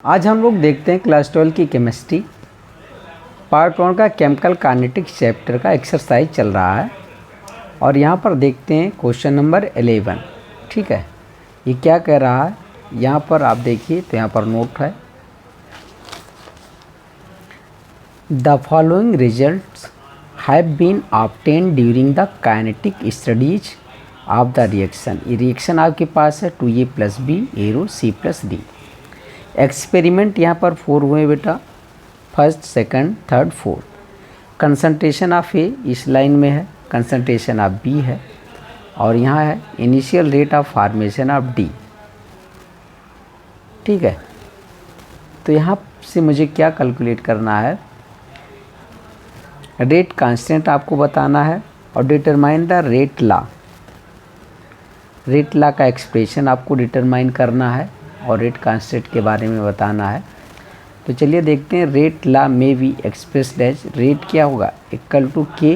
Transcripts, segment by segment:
आज हम लोग देखते हैं क्लास 12 की केमिस्ट्री पार्ट 1 का केमिकल काइनेटिक्स चैप्टर का एक्सरसाइज चल रहा है। और यहाँ पर देखते हैं क्वेश्चन नंबर 11। ठीक है, ये क्या कह रहा है यहाँ पर आप देखिए, तो यहाँ पर नोट है, the following results have been obtained during the kinetic studies of the reaction. ये रिएक्शन आपके पास है 2A+B एरो C+D। एक्सपेरिमेंट यहाँ पर 4 हुए बेटा, first second third fourth. Concentration of A इस लाइन में है, कंसंट्रेशन ऑफ बी है, और यहाँ है initial rate of formation of D. ठीक है, तो यहाँ से मुझे क्या कैलकुलेट करना है, रेट कांस्टेंट आपको बताना है और determine the rate law. Rate law का एक्सप्रेशन आपको डिटरमाइन करना है और रेट कांस्टेंट के बारे में बताना है। तो चलिए देखते हैं, रेट लॉ में बी एक्सप्रेस्ड एज, रेट क्या होगा, equal to k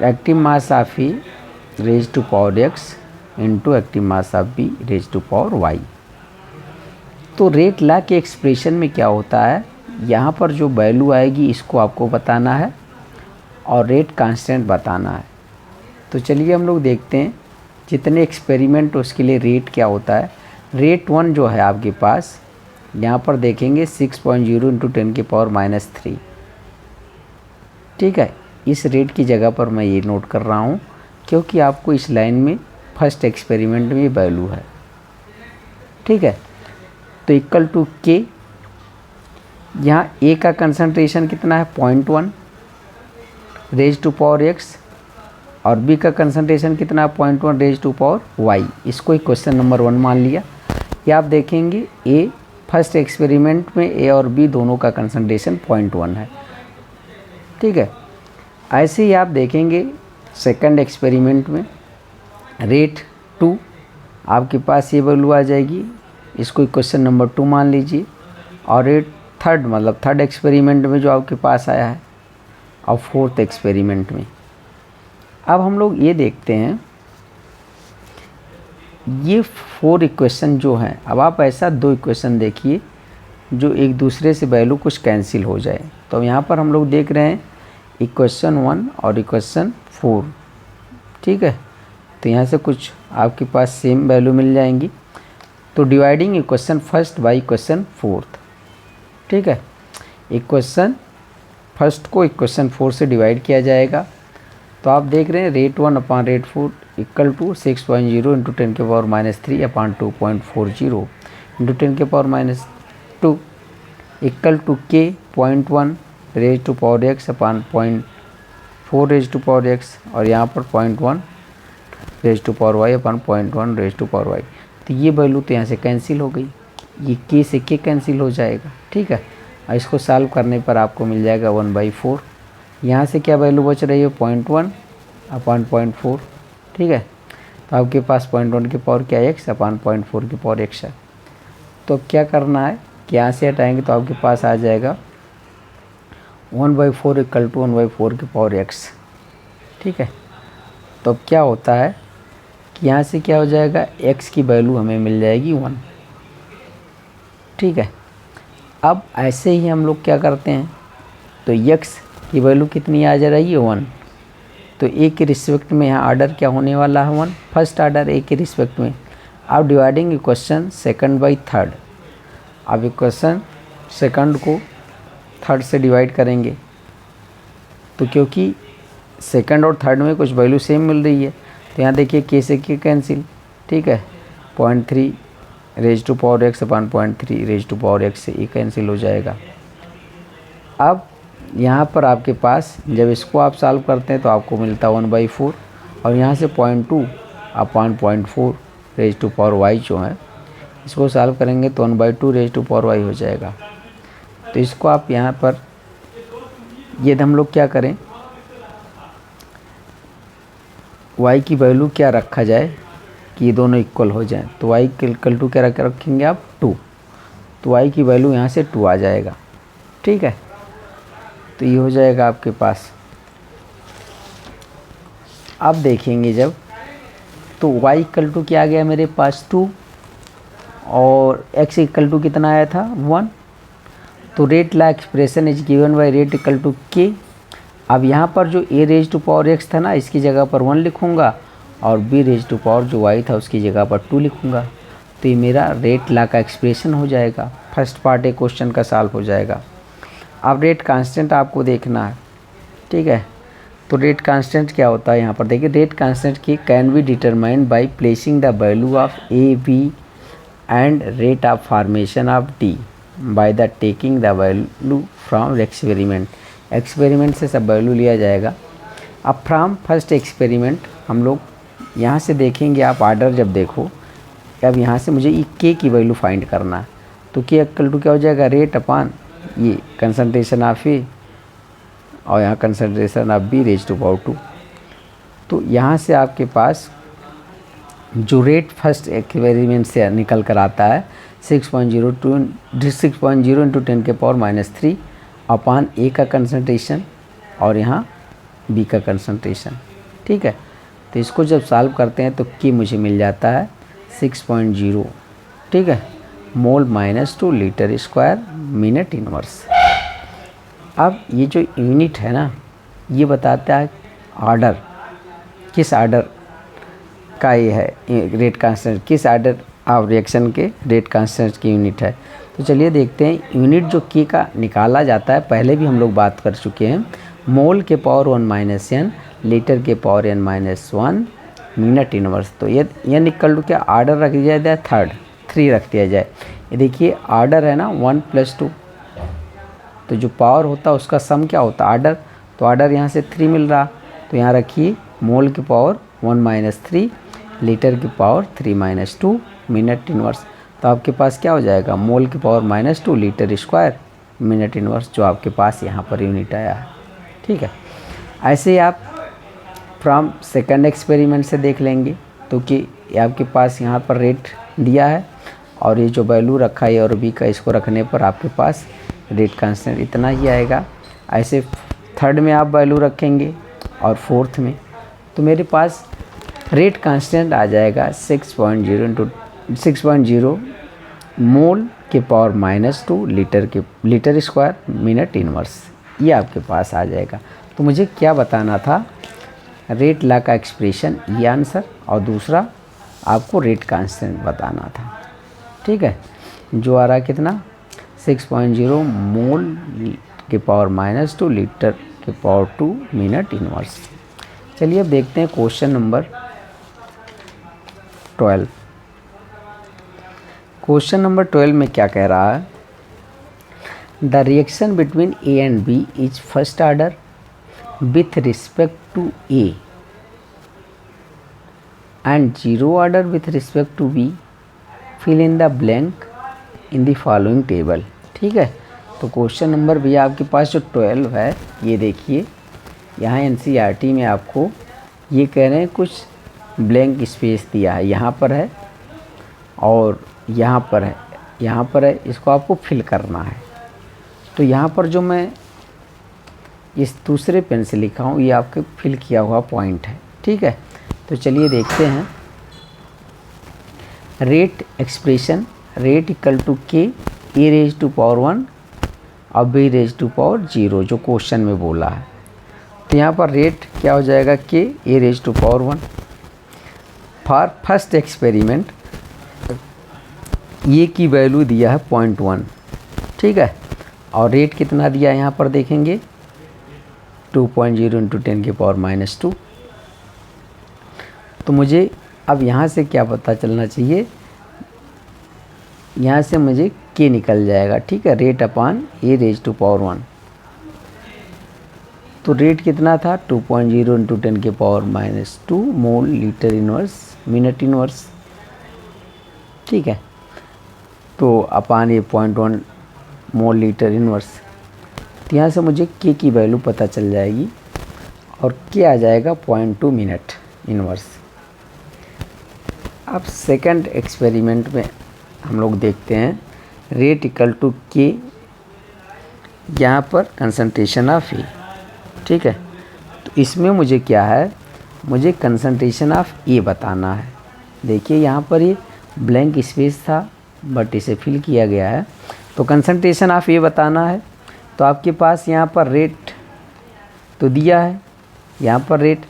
active mass of A raise to power x into active mass of B raise to power y. तो रेट लॉ के एक्सप्रेशन में क्या होता है, यहाँ पर जो वैल्यू आएगी इसको आपको बताना है और रेट कांस्टेंट बताना है। तो चलिए हम लोग देखते हैं, जितने एक्सपेरिमेंट उसके लिए रेट क्या होता है। रेट 1 जो है आपके पास, यहाँ पर देखेंगे 6.0 इंटू 10⁻³ ठीक है, इस रेट की जगह पर मैं ये नोट कर रहा हूँ क्योंकि आपको इस लाइन में फर्स्ट एक्सपेरिमेंट में वैल्यू है। ठीक है, तो इक्वल टू के, यहाँ ए का कंसंट्रेशन कितना है 0.1 रेज टू पावर एक्स और बी का कंसंट्रेशन कितना है 0.1 रेज टू पावर वाई। इसको एक क्वेश्चन नंबर 1 मान लिया। ये आप देखेंगे ए फर्स्ट एक्सपेरिमेंट में ए और बी दोनों का कंसंट्रेशन 0.1 है। ठीक है, ऐसे ही आप देखेंगे सेकंड एक्सपेरिमेंट में रेट 2 आपके पास ये वैल्यू आ जाएगी, इसको क्वेश्चन नंबर 2 मान लीजिए। और रेट थर्ड मतलब थर्ड एक्सपेरिमेंट में जो आपके पास आया है, और फोर्थ एक्सपेरिमेंट में। अब हम लोग ये देखते हैं, ये 4 इक्वेशन जो हैं, अब आप ऐसा 2 इक्वेशन देखिए जो एक दूसरे से वैल्यू कुछ कैंसिल हो जाए। तो यहाँ पर हम लोग देख रहे हैं इक्वेशन 1 और इक्वेशन 4। ठीक है, तो यहाँ से कुछ आपके पास सेम वैल्यू मिल जाएंगी। तो dividing equation first by equation fourth. ठीक है, इक्वेशन फर्स्ट को इक्वेशन 4 से डिवाइड किया जाएगा। तो आप देख रहे हैं rate 1 upon rate 4 equal to 6.0 into 10⁻³ upon 2.40 into 10⁻² equal to k 0.1 raise to power x upon 0.4 raise to power x, और यहाँ पर 0.1 raise to power y upon 0.1 raise to power y. तो ये वैल्यू तो यहाँ से कैंसिल हो गई, ये के से के कैंसिल हो जाएगा। ठीक है, और इसको सॉल्व करने पर आपको मिल जाएगा 1/4। यहाँ से क्या वैल्यू बच रही है 0.1 अपॉन 0.4। ठीक है, तो आपके पास 0.1 की पावर क्या है x अपॉन 0.4 की पावर x है। तो क्या करना है कि यहाँ से हटाएंगे तो आपके पास आ जाएगा 1/4 इक्वल टू 1/4 की पावर x। ठीक है, तो अब क्या होता है कि यहाँ से क्या हो जाएगा, x की वैल्यू हमें मिल जाएगी 1। ठीक है, अब ऐसे ही हम लोग क्या करते हैं, तो x की वैल्यू कितनी आ जा रही है 1। तो ए के रिस्पेक्ट में यहाँ आर्डर क्या होने वाला है 1, फर्स्ट आर्डर ए के रिस्पेक्ट में। अब dividing equation second by third, अब इक्वेशन सेकंड को थर्ड से डिवाइड करेंगे। तो क्योंकि सेकंड और थर्ड में कुछ वैल्यू सेम मिल रही है, तो यहाँ देखिए के से के कैंसिल। ठीक है, 0.3 raise to power x upon 0.3 raise to power x से ये कैंसिल हो जाएगा। अब यहाँ पर आपके पास जब इसको आप सॉल्व करते हैं तो आपको मिलता है 1/4, और यहाँ से 0.2 upon 0.4 raise to power y जो है, इसको सॉल्व करेंगे तो 1/2 रेज टू पावर वाई हो जाएगा। तो इसको आप यहाँ पर ये हम लोग क्या करें, वाई की वैल्यू क्या रखा जाए कि ये दोनों इक्वल हो जाएं। तो वाई इक्वल टू क्या रखेंगे आप 2, तो वाई की वैल्यू यहाँ से 2 आ जाएगा। ठीक है, तो ये हो जाएगा आपके पास। अब देखेंगे जब, तो y इक्वल टू क्या आ गया मेरे पास 2, और x इक्वल टू कितना आया था 1। तो rate law expression is given by rate equal to k। अब यहाँ पर जो a raise to power x था ना, इसकी जगह पर 1 लिखूँगा और b रेज टू पावर जो y था उसकी जगह पर 2 लिखूँगा। तो ये मेरा रेट ला का एक्सप्रेशन हो जाएगा। फर्स्ट पार्ट एक क्वेश्चन का सॉल्व हो जाएगा। अब रेट कांस्टेंट आपको देखना है, ठीक है। तो रेट कांस्टेंट क्या होता है यहाँ पर देखिए, rate constant k can be determined by placing the value of A B and rate of formation of D by the taking the value from experiment. Experiment से सब वैल्यू लिया जाएगा। अब फ्रॉम फर्स्ट एक्सपेरिमेंट हम लोग यहाँ से देखेंगे, आप आर्डर जब देखो, अब यहाँ से मुझे ई के की वैल्यू फाइंड करना है। तो के इक्वल टू क्या हो जाएगा, रेट अपान ये कंसंट्रेशन ऑफ ए और यहाँ concentration of B raise to power 2। तो यहाँ से आपके पास जो रेट फर्स्ट एक्सपेरिमेंट से निकल कर आता है 6.0 इंटू 10 के पावर -3 अपान ए का कंसंट्रेशन और यहाँ बी का कंसंट्रेशन, ठीक है। तो इसको जब सॉल्व करते हैं तो के मुझे मिल जाता है 6.0, ठीक है, मोल -2 लीटर स्क्वायर मिनट इनवर्स। अब ये जो यूनिट है ना, ये बताता है ऑर्डर, किस ऑर्डर का ये है रेट कांस्टेंट, किस ऑर्डर ऑफ रिएक्शन के रेट कांस्टेंट की यूनिट है। तो चलिए देखते हैं यूनिट जो के का निकाला जाता है, पहले भी हम लोग बात कर चुके हैं। मोल के पावर 1 - n लीटर के पावर n-1 मिनट इनवर्स। तो ये इक्वल टू क्या ऑर्डर रख दिया जाए, 3 रख दिया जाए। ये देखिए ऑर्डर है ना 1 + 2, तो जो पावर होता है उसका सम क्या होता है ऑर्डर। तो ऑर्डर यहाँ से 3 मिल रहा, तो यहाँ रखिए मोल की पावर 1 - 3 लीटर की पावर 3 - 2 मिनट इनवर्स। तो आपके पास क्या हो जाएगा, मोल की power -2 litre square minute inverse, जो आपके पास यहाँ पर यूनिट आया है, ठीक है। ऐसे ही आप फ्रॉम सेकंड एक्सपेरिमेंट से देख लेंगे। तो कि आपके पास यहाँ पर रेट दिया है और ये जो वैल्यू रखा है और बी का, इसको रखने पर आपके पास रेट कांस्टेंट इतना ही आएगा। ऐसे थर्ड में आप वैल्यू रखेंगे और फोर्थ में, तो मेरे पास रेट कांस्टेंट आ जाएगा 6.0 मोल के power -2 litre square minute inverse, ये आपके पास आ जाएगा। तो मुझे क्या बताना था, रेट ला का एक्सप्रेशन, ये आंसर, और दूसरा आपको रेट कांस्टेंट बताना था, ठीक है। जो आ रहा है कितना 6.0 मोल के पावर -2 लीटर के पावर 2 मिनट इनवर्स। चलिए अब देखते हैं क्वेश्चन नंबर 12। क्वेश्चन नंबर 12 में क्या कह रहा है, the reaction between A and B is first order with respect to A and 0 order with respect to B, fill in the blank in the following table, ठीक है। तो question number भी आपके पास जो 12 है, ये देखिए यहाँ NCERT में आपको ये कह रहे हैं कुछ ब्लैंक स्पेस दिया है, यहाँ पर है और यहाँ पर है, यहाँ पर है, इसको आपको फिल करना है। तो यहाँ पर जो मैं इस दूसरे पेन से लिखा हूँ, ये आपके फिल किया हुआ पॉइंट है, ठीक है। तो चलिए देखते हैं rate expression, rate equal to K A raise to power 1 और बी रेज टू पावर 0, जो क्वेश्चन में बोला है। तो यहाँ पर रेट क्या हो जाएगा, K A raise to power 1 for first experiment, ये की वैल्यू दिया है 0.1, ठीक है। और रेट कितना दिया है यहाँ पर देखेंगे 2.0 इंटू 10 के पावर -2। तो मुझे अब यहाँ से क्या पता चलना चाहिए, यहाँ से मुझे के निकल जाएगा, ठीक है, rate upon A raise to power 1। तो रेट कितना था 2.0 इंटू 10 के power -2 mole litre inverse minute inverse, ठीक है। तो अपान ये 0.1 मोल लीटर इनवर्स, तो यहाँ से मुझे के की वैल्यू पता चल जाएगी और के आ जाएगा 0.2 मिनट इनवर्स। अब सेकंड एक्सपेरिमेंट में हम लोग देखते हैं रेट इक्वल टू के, यहाँ पर कंसंट्रेशन ऑफ ए, ठीक है। तो इसमें मुझे क्या है, मुझे कंसंट्रेशन ऑफ ए बताना है। देखिए यहाँ पर ये ब्लैंक स्पेस था बट इसे फिल किया गया है। तो कंसंट्रेशन ऑफ ए बताना है, तो आपके पास यहाँ पर रेट तो दिया है, यहाँ पर रेट,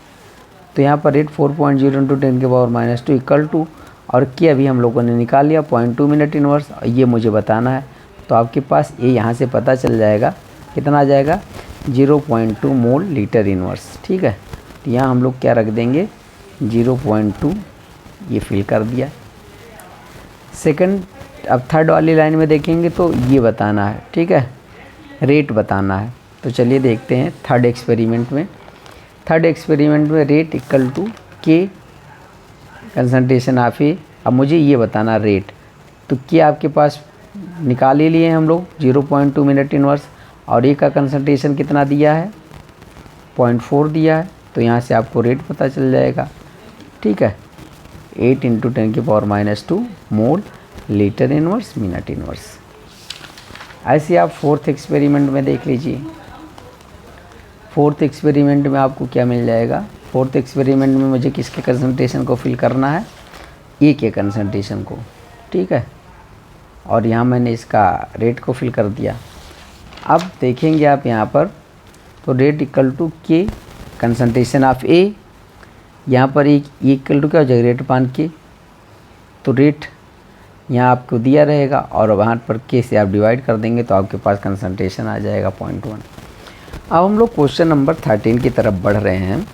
तो यहाँ पर रेट 4.0 × 10⁻² इक्वल टू, और के अभी हम लोगों ने निकाल लिया 0.2 मिनट इनवर्स, ये मुझे बताना है। तो आपके पास ये यहाँ से पता चल जाएगा, कितना आ जाएगा 0.2 मोल लीटर इनवर्स। ठीक है, तो यहाँ हम लोग क्या रख देंगे 0.2, ये फिल कर दिया। सेकंड, अब थर्ड वाली लाइन में देखेंगे तो ये बताना है, ठीक है, रेट बताना है। तो चलिए देखते हैं थर्ड एक्सपेरिमेंट में। थर्ड एक्सपेरिमेंट में रेट इक्वल टू के कंसंट्रेशन ऑफ ए। अब मुझे ये बताना रेट, तो के आपके पास निकाल ही लिए हम लोग 0.2 मिनट इनवर्स, और ए का कंसंट्रेशन कितना दिया है 0.4 दिया है, तो यहाँ से आपको रेट पता चल जाएगा। ठीक है, 8 × 10⁻² मोल लीटर इनवर्स मिनट इनवर्स। ऐसे आप फोर्थ एक्सपेरिमेंट में देख लीजिए। फोर्थ एक्सपेरिमेंट में आपको क्या मिल जाएगा, फोर्थ एक्सपेरिमेंट में मुझे किसके कंसंट्रेशन को फिल करना है, ए के कंसंट्रेशन को। ठीक है, और यहाँ मैंने इसका रेट को फिल कर दिया। अब देखेंगे आप यहाँ पर, तो रेट इक्वल टू के कंसंट्रेशन ऑफ ए, यहाँ पर एक इक्वल टू क्या हो जाएगा रेट अपान के, तो रेट यहाँ आपको दिया रहेगा और वहाँ पर के से आप डिवाइड कर देंगे तो आपके पास कंसंट्रेशन आ जाएगा 0.1। अब हम लोग क्वेश्चन नंबर 13 की तरफ बढ़ रहे हैं।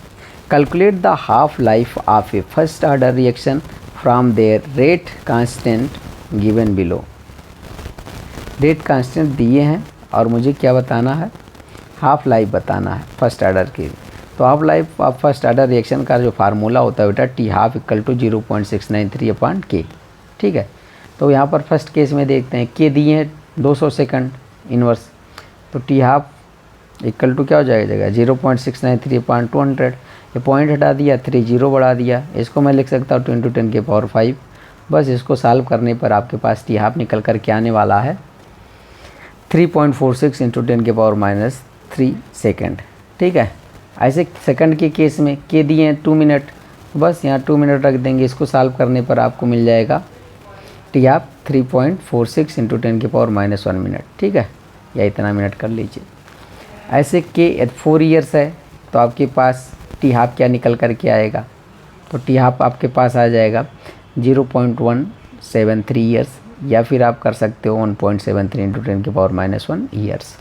Calculate the half life of A first order reaction from there rate constant given below. Rate constant दिए हैं और मुझे क्या बताना है, हाफ लाइफ बताना है फर्स्ट ऑर्डर की। तो half life of first order reaction का जो फार्मूला होता है बेटा T½ = 0.693/K। ठीक है, तो यहाँ पर फर्स्ट केस में देखते हैं के दिए हैं 200 सेकंड इनवर्स, तो T½ इक्वल टू क्या हो जाएगा 0.693/200। ये पॉइंट हटा दिया, 3 0 बढ़ा दिया, इसको मैं लिख सकता हूँ 10 × 10⁵। बस इसको सॉल्व करने पर आपके पास T½ निकल कर के आने वाला है 3.46 × 10⁻³ सेकेंड। ठीक है, ऐसे सेकंड के केस में के दिए हैं 2 मिनट, बस यहाँ 2 मिनट रख देंगे, इसको सॉल्व करने पर आपको मिल जाएगा T½ 3.46 × 10⁻1 मिनट। ठीक है, या इतना मिनट कर लीजिए। ऐसे के 4 इयर्स है, तो आपके पास T½ क्या निकल कर के आएगा, तो T½ आपके पास आ जाएगा 0.173 ईयर्स, या फिर आप कर सकते हो 1.73 × 10⁻1 ईयर्स।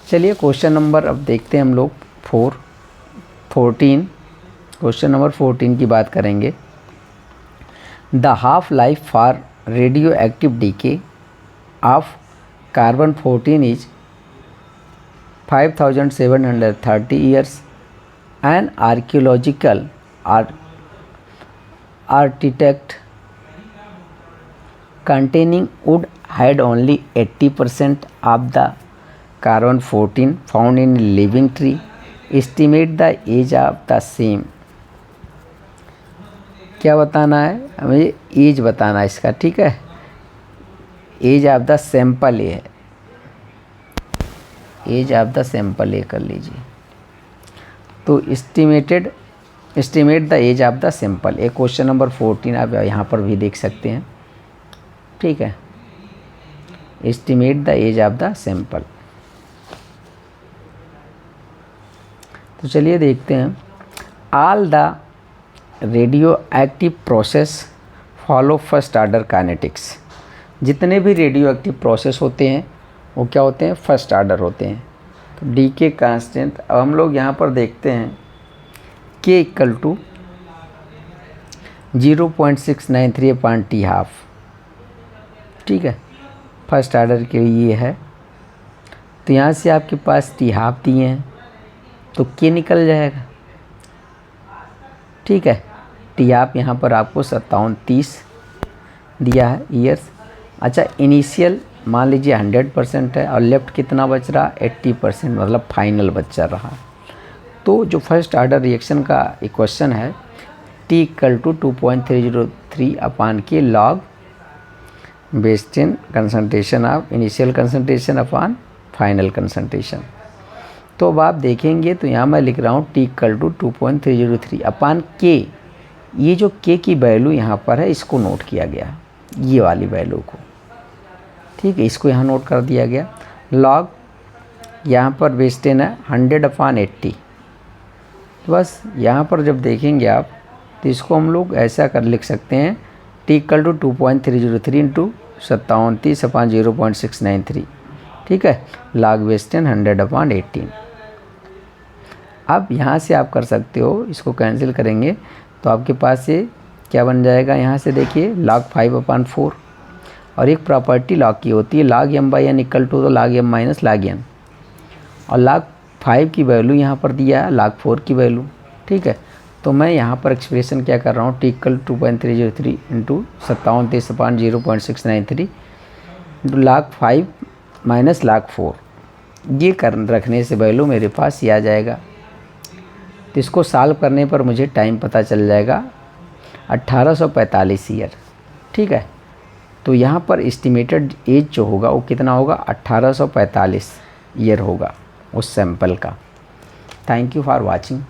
चलिए क्वेश्चन नंबर अब देखते हैं हम लोग 14। क्वेश्चन नंबर 14 की बात करेंगे। The half life for radio active DK of carbon 14 is 5730 years. N archaeological artifact containing wood had only 80% of the carbon 14 found in living tree. Estimate the age of the same. क्या बताना है हमें, as बताना है इसका। ठीक है, age of the sample A है, age of the sample A कर लीजिए। तो estimate the age of the sample, एक क्वेश्चन नंबर 14 आप यहाँ पर भी देख सकते हैं। ठीक है, estimate the age of the sample. तो चलिए देखते हैं। All the radioactive process follow first order kinetics. जितने भी रेडियो एक्टिव प्रोसेस होते हैं वो क्या होते हैं, फर्स्ट ऑर्डर होते हैं। तो डी के कांस्टेंट, अब हम लोग यहाँ पर देखते हैं के इक्वल टू 0.693/T½ ठीक है, फर्स्ट ऑर्डर के लिए है। तो यहाँ से आपके पास T½ दिए हैं तो के निकल जाएगा। ठीक है, T½ यहाँ पर आपको 5730 दिया है ईयर्स। अच्छा, इनिशियल मान लीजिए 100% है और लेफ्ट कितना बच रहा 80%, मतलब फाइनल बचा रहा। तो जो फर्स्ट ऑर्डर रिएक्शन का इक्वेशन है T = 2.303/K log based in concentration of initial concentration upon final concentration. तो अब आप देखेंगे तो यहाँ मैं लिख रहा हूँ T = 2.303/K। ये जो K की वैल्यू यहाँ पर है इसको नोट किया गया है, ये वाली वैल्यू को। ठीक है, इसको यहाँ नोट कर दिया गया। लॉग यहाँ पर वेस्टेन है 100/80। तो बस यहाँ पर जब देखेंगे आप तो इसको हम लोग ऐसा कर लिख सकते हैं t = 2.303 इंटू 37/0.693। ठीक है, log वेस्टेन 100/18। अब यहाँ से आप कर सकते हो, इसको कैंसिल करेंगे तो आपके पास ये क्या बन जाएगा, यहाँ से देखिए log 5/4। और एक प्रॉपर्टी log की होती है log m/n = तो log m - log n, और log 5 की वैल्यू यहाँ पर दिया है log 4 की वैल्यू। ठीक है, तो मैं यहाँ पर एक्सप्रेशन क्या कर रहा हूँ, t = 2.303 into 37/0.693 into log 5 - log 4, ये कर रखने से वैल्यू मेरे पास ये आ जाएगा। तो इसको सॉल्व करने पर मुझे टाइम पता चल जाएगा 1845 ईयर। ठीक है, तो यहाँ पर एस्टिमेटेड एज जो होगा वो कितना होगा, 1845 ईयर होगा उस सैंपल का। Thank you for watching.